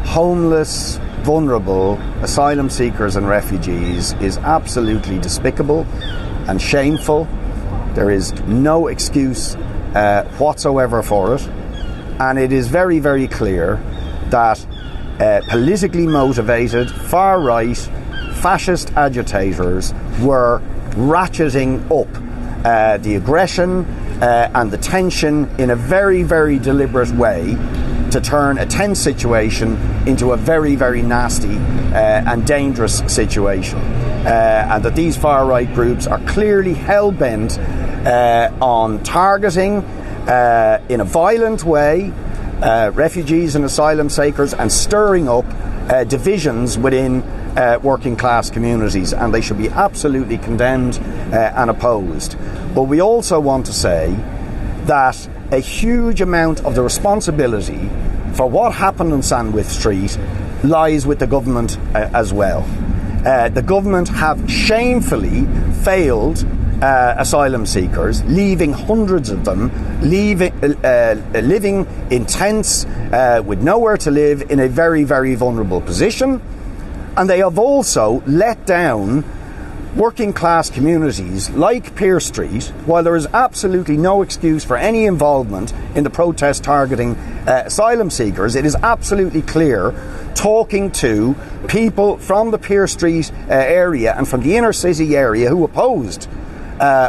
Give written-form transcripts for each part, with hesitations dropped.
homeless, vulnerable asylum seekers and refugees is absolutely despicable and shameful. There is no excuse whatsoever for it, and it is very, very clear that politically motivated, far-right, fascist agitators were ratcheting up the aggression and the tension in a very, very deliberate way to turn a tense situation into a very, very nasty and dangerous situation. And that these far-right groups are clearly hell-bent on targeting in a violent way refugees and asylum seekers and stirring up divisions within working class communities, and they should be absolutely condemned and opposed. But we also want to say that a huge amount of the responsibility for what happened on Sandwith Street lies with the government as well. The government have shamefully failed asylum seekers, leaving hundreds of them living in tents with nowhere to live in a very, very vulnerable position. And they have also let down working class communities like Pearse Street. While there is absolutely no excuse for any involvement in the protest targeting asylum seekers, it is absolutely clear, talking to people from the Pearse Street area and from the inner city area who opposed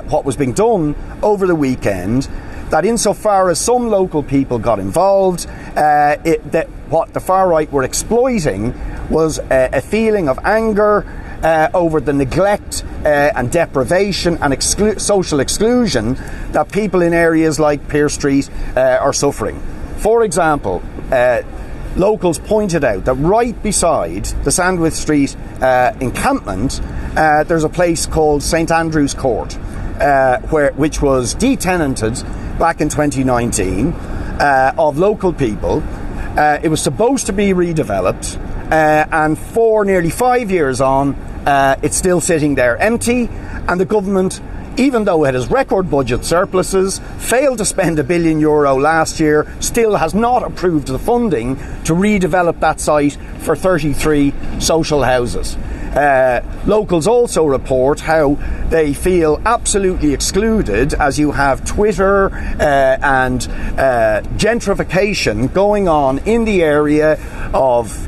what was being done over the weekend, that insofar as some local people got involved, that what the far right were exploiting was a feeling of anger over the neglect and deprivation and social exclusion that people in areas like Pearse Street are suffering. For example, locals pointed out that right beside the Sandwith Street encampment, there's a place called St Andrew's Court, which was detenanted back in 2019 of local people. It was supposed to be redeveloped, and for nearly 5 years on, it's still sitting there empty, and the government, even though it has record budget surpluses, failed to spend €1 billion last year, still has not approved the funding to redevelop that site for 33 social houses. Locals also report how they feel absolutely excluded as you have Twitter and gentrification going on in the area of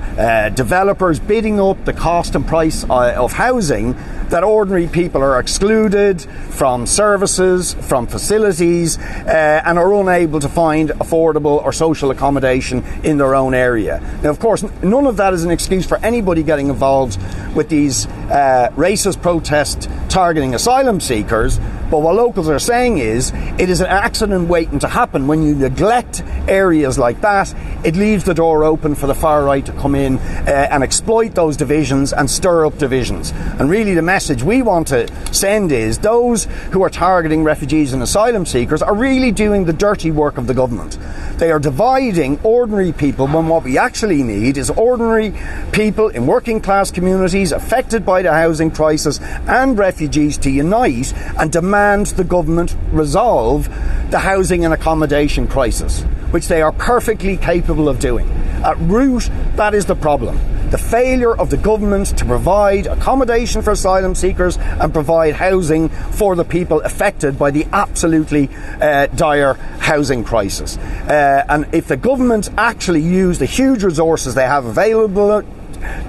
developers bidding up the cost and price of housing, that ordinary people are excluded from services, from facilities, and are unable to find affordable or social accommodation in their own area. Now, of course, none of that is an excuse for anybody getting involved with these racist protests targeting asylum seekers, but what locals are saying is it is an accident waiting to happen. When you neglect areas like that, it leaves the door open for the far right to come in and exploit those divisions and stir up divisions. And really the message we want to send is those who are targeting refugees and asylum seekers are really doing the dirty work of the government. They are dividing ordinary people when what we actually need is ordinary people in working class communities affected by the housing crisis and refugees to unite and demand the government resolve the housing and accommodation crisis, which they are perfectly capable of doing. At root, that is the problem. The failure of the government to provide accommodation for asylum seekers and provide housing for the people affected by the absolutely dire housing crisis. And if the government actually used the huge resources they have available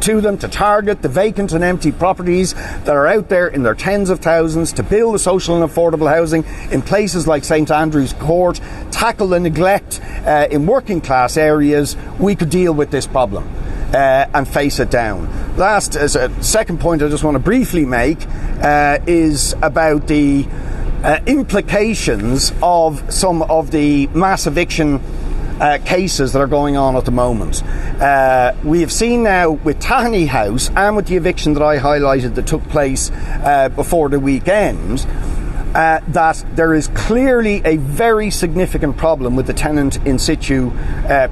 to them to target the vacant and empty properties that are out there in their tens of thousands, to build the social and affordable housing in places like St Andrew's Court, tackle the neglect in working class areas, we could deal with this problem and face it down. Last, as a second point I just want to briefly make is about the implications of some of the mass eviction cases that are going on at the moment. We have seen now with Tahani House and with the eviction that I highlighted that took place before the weekend, that there is clearly a very significant problem with the tenant in situ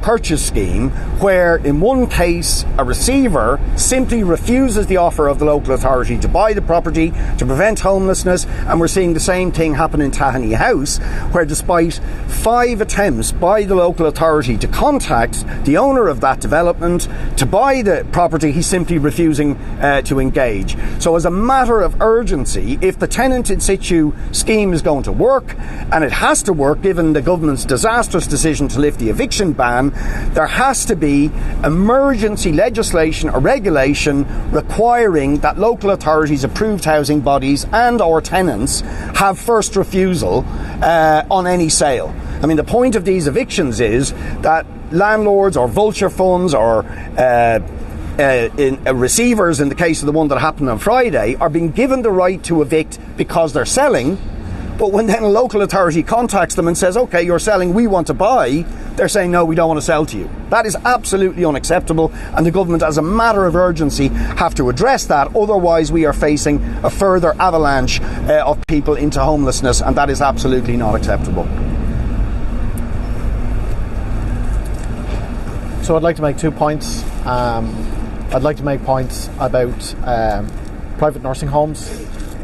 purchase scheme, where in one case a receiver simply refuses the offer of the local authority to buy the property to prevent homelessness, and we're seeing the same thing happen in Tahani House, where despite 5 attempts by the local authority to contact the owner of that development to buy the property, he's simply refusing to engage. So as a matter of urgency, if the tenant in situ scheme is going to work, and it has to work given the government's disastrous decision to lift the eviction ban, there has to be emergency legislation or regulation requiring that local authorities, approved housing bodies and or tenants have first refusal on any sale. I mean, the point of these evictions is that landlords or vulture funds or receivers, in the case of the one that happened on Friday, are being given the right to evict because they're selling, but when then a local authority contacts them and says, okay, you're selling, we want to buy, they're saying, no, we don't want to sell to you. That is absolutely unacceptable, and the government, as a matter of urgency, have to address that. Otherwise, we are facing a further avalanche of people into homelessness, and that is absolutely not acceptable. So I'd like to make 2 points. I'd like to make points about private nursing homes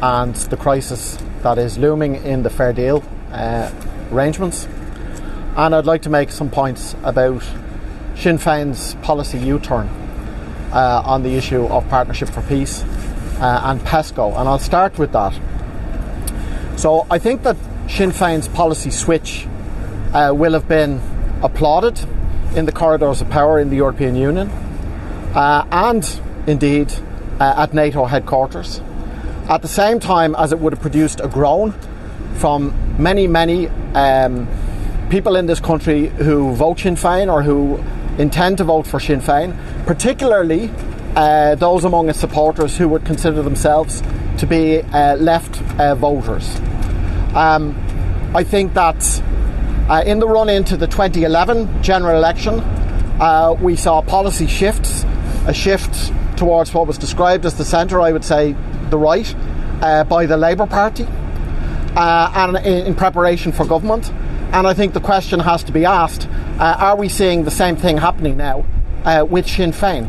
and the crisis that is looming in the Fair Deal arrangements. And I'd like to make some points about Sinn Féin's policy U-turn on the issue of Partnership for Peace and PESCO. And I'll start with that. So I think that Sinn Féin's policy switch will have been applauded in the corridors of power in the European Union and indeed at NATO headquarters, at the same time as it would have produced a groan from many people in this country who vote Sinn Féin or who intend to vote for Sinn Féin, particularly those among its supporters who would consider themselves to be left voters. I think that in the run into the 2011 general election, we saw policy shifts, a shift towards what was described as the centre, I would say the right, by the Labour Party, and in preparation for government. And I think the question has to be asked, are we seeing the same thing happening now with Sinn Féin?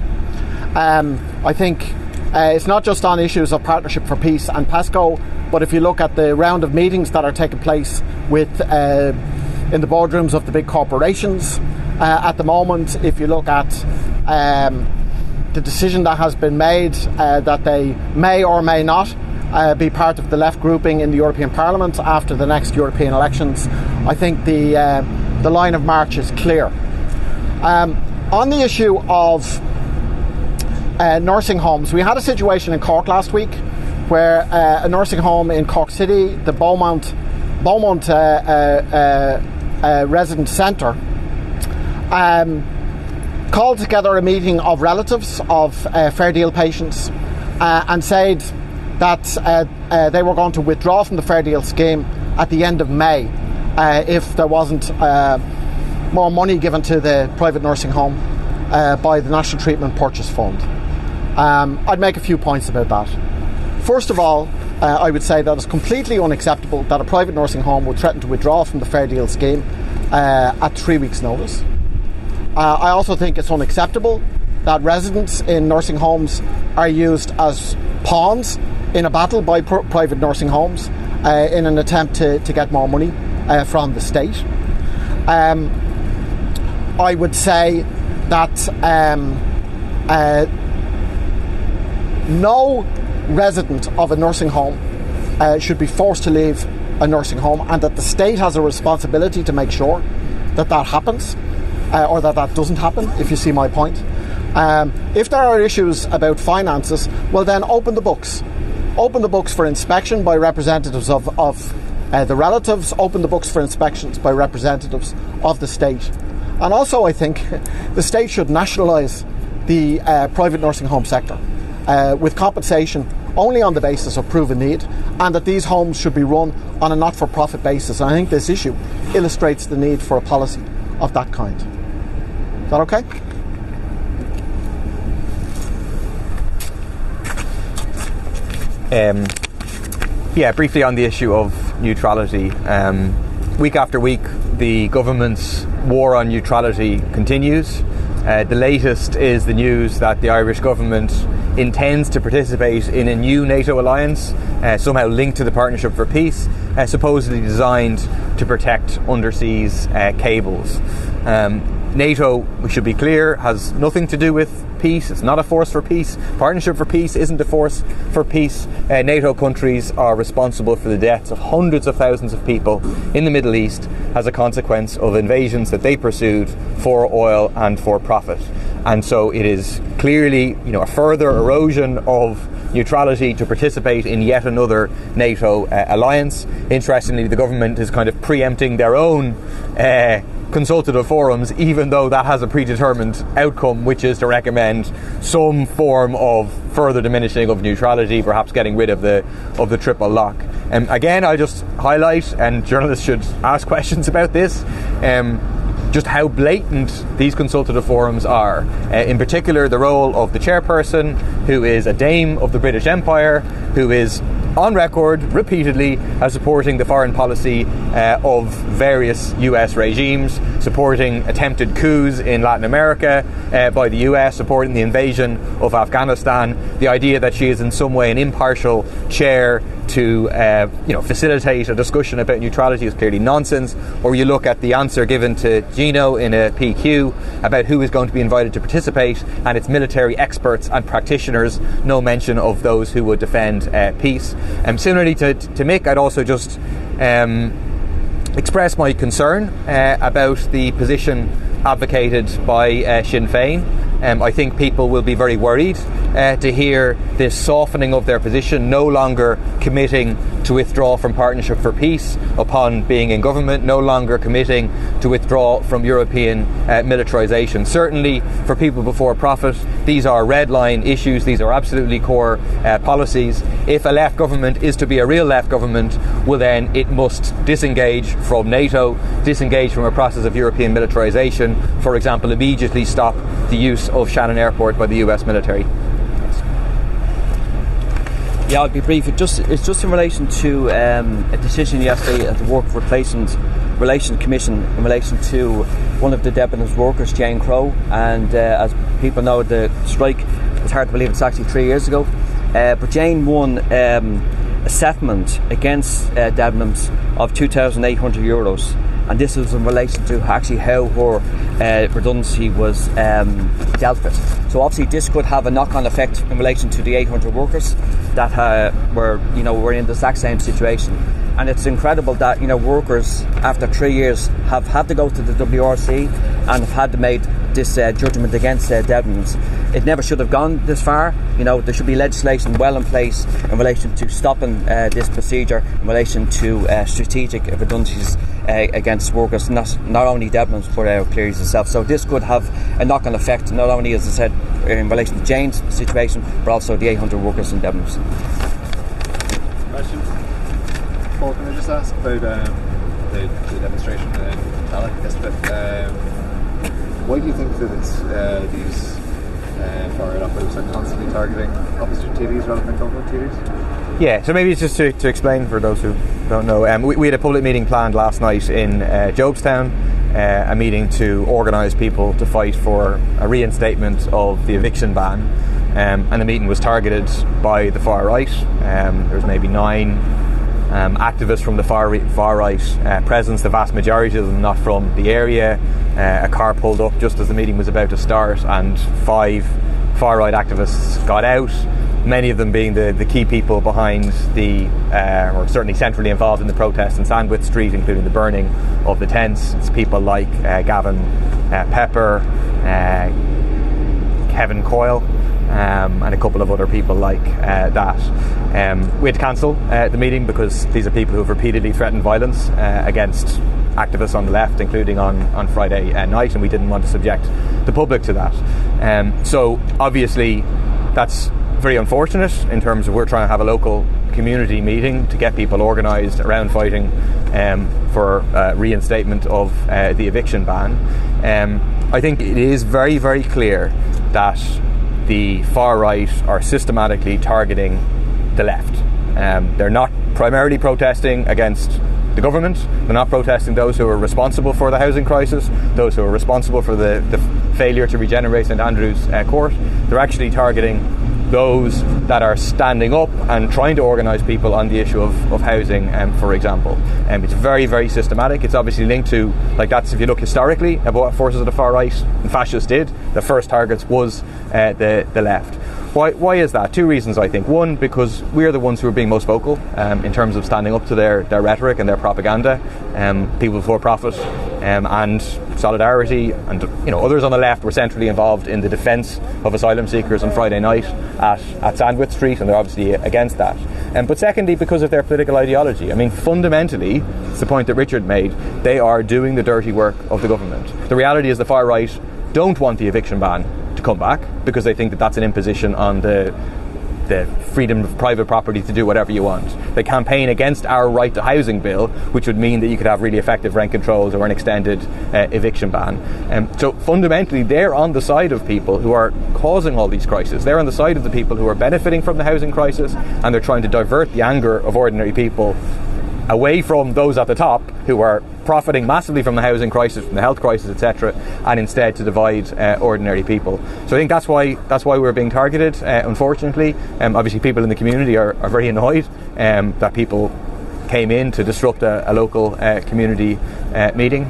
I think it's not just on issues of Partnership for Peace and PESCO, but if you look at the round of meetings that are taking place with in the boardrooms of the big corporations at the moment, if you look at the decision that has been made that they may or may not be part of the left grouping in the European Parliament after the next European elections, I think the line of march is clear. On the issue of nursing homes, we had a situation in Cork last week where a nursing home in Cork City, the Beaumont Resident Centre, called together a meeting of relatives of Fair Deal patients and said that they were going to withdraw from the Fair Deal scheme at the end of May if there wasn't more money given to the private nursing home by the National Treatment Purchase Fund. I'd make a few points about that. First of all, I would say that it's completely unacceptable that a private nursing home would threaten to withdraw from the Fair Deal scheme at 3 weeks' notice. I also think it's unacceptable that residents in nursing homes are used as pawns in a battle by private nursing homes in an attempt to get more money from the state. I would say that no resident of a nursing home should be forced to leave a nursing home, and that the state has a responsibility to make sure that that happens or that doesn't happen, if you see my point. If there are issues about finances, well then open the books. Open the books for inspection by representatives of the relatives, open the books for inspections by representatives of the state. And also I think the state should nationalise the private nursing home sector with compensation only on the basis of proven need, and that these homes should be run on a not-for-profit basis. And I think this issue illustrates the need for a policy of that kind. Is that okay? Yeah, briefly on the issue of neutrality. Week after week, the government's war on neutrality continues. The latest is the news that the Irish government intends to participate in a new NATO alliance, somehow linked to the Partnership for Peace, supposedly designed to protect underseas cables. NATO, we should be clear, has nothing to do with peace. It's not a force for peace. Partnership for Peace isn't a force for peace. NATO countries are responsible for the deaths of hundreds of thousands of people in the Middle East as a consequence of invasions that they pursued for oil and for profit. And so it is clearly, a further erosion of neutrality to participate in yet another NATO alliance. Interestingly, the government is kind of preempting their own consultative forums, even though that has a predetermined outcome, which is to recommend some form of further diminishing of neutrality, perhaps getting rid of the triple lock. Again, I'll just highlight, and journalists should ask questions about this, just how blatant these consultative forums are. In particular, the role of the chairperson, who is a dame of the British Empire, who is on record repeatedly as supporting the foreign policy of various US regimes, supporting attempted coups in Latin America by the US, supporting the invasion of Afghanistan. The idea that she is in some way an impartial chair to facilitate a discussion about neutrality is clearly nonsense. Or you look at the answer given to Gino in a PQ about who is going to be invited to participate, and it's military experts and practitioners, no mention of those who would defend peace. Similarly to Mick, I'd also just express my concern about the position advocated by Sinn Féin. I think people will be very worried to hear this softening of their position, no longer committing to withdraw from Partnership for Peace upon being in government, no longer committing to withdraw from European militarisation. Certainly for People Before Profit, these are red line issues, these are absolutely core policies. If a left government is to be a real left government, well then it must disengage from NATO, disengage from a process of European militarisation, for example, immediately stop the use of Shannon Airport by the US military. Yeah, I'll be brief. It's just in relation to a decision yesterday at the Work Relations Commission in relation to one of the Debenhams workers, Jane Crow, and as people know, the strike, it's hard to believe it's actually 3 years ago, but Jane won a settlement against Debenhams of €2,800, and this was in relation to actually how her redundancy was dealt with. So obviously this could have a knock-on effect in relation to the 800 workers that were in the exact same situation. And it's incredible that workers after 3 years have had to go to the WRC and have had to make this judgment against Debenhams. It never should have gone this far. There should be legislation well in place in relation to stopping this procedure in relation to strategic redundancies against workers, not only Debenhams but Cleary's itself. So this could have a knock-on effect, not only, as I said, in relation to Jane's situation, but also the 800 workers in Debenhams. Questions? Paul, can I just ask about the demonstration in Tallaght yesterday? Why do you think that it's these far-right operatives are constantly targeting opposition TVs rather than government TVs? Yeah, so maybe it's just to explain for those who don't know. We had a public meeting planned last night in Jobstown, a meeting to organise people to fight for a reinstatement of the eviction ban, and the meeting was targeted by the far right. There's maybe 9 activists from the far right presence, the vast majority of them not from the area. A car pulled up just as the meeting was about to start, and 5 far right activists got out, many of them being the key people behind or certainly centrally involved in the protest in Sandwith Street, including the burning of the tents. It's people like Gavin Pepper, Kevin Coyle, and a couple of other people like that. We had to cancel the meeting because these are people who have repeatedly threatened violence against activists on the left, including on Friday night, and we didn't want to subject the public to that. So obviously that's very unfortunate in terms of we're trying to have a local community meeting to get people organised around fighting for reinstatement of the eviction ban. I think it is very, very clear that the far right are systematically targeting the left. They're not primarily protesting against the government. They're not protesting those who are responsible for the housing crisis, those who are responsible for the failure to regenerate St Andrew's Court. They're actually targeting those that are standing up and trying to organise people on the issue of housing, for example. It's very, very systematic. It's obviously linked to, like, that's, if you look historically at what forces of the far right and fascists did, the first targets was the left. Why is that? Two reasons, I think. One, because we're the ones who are being most vocal in terms of standing up to their rhetoric and their propaganda, people for profit and solidarity, and others on the left were centrally involved in the defence of asylum seekers on Friday night at Sandwith Street, and they're obviously against that. But secondly, because of their political ideology. I mean, fundamentally, it's the point that Richard made, they are doing the dirty work of the government. The reality is the far right don't want the eviction ban to come back because they think that that's an imposition on the freedom of private property to do whatever you want. They campaign against our right to housing bill, which would mean that you could have really effective rent controls or an extended eviction ban. So fundamentally, they're on the side of people who are causing all these crises. They're on the side of the people who are benefiting from the housing crisis, and they're trying to divert the anger of ordinary people away from those at the top who are profiting massively from the housing crisis, from the health crisis, etc., and instead to divide ordinary people. So I think that's why we're being targeted. Unfortunately, obviously people in the community are very annoyed that people came in to disrupt a local community meeting.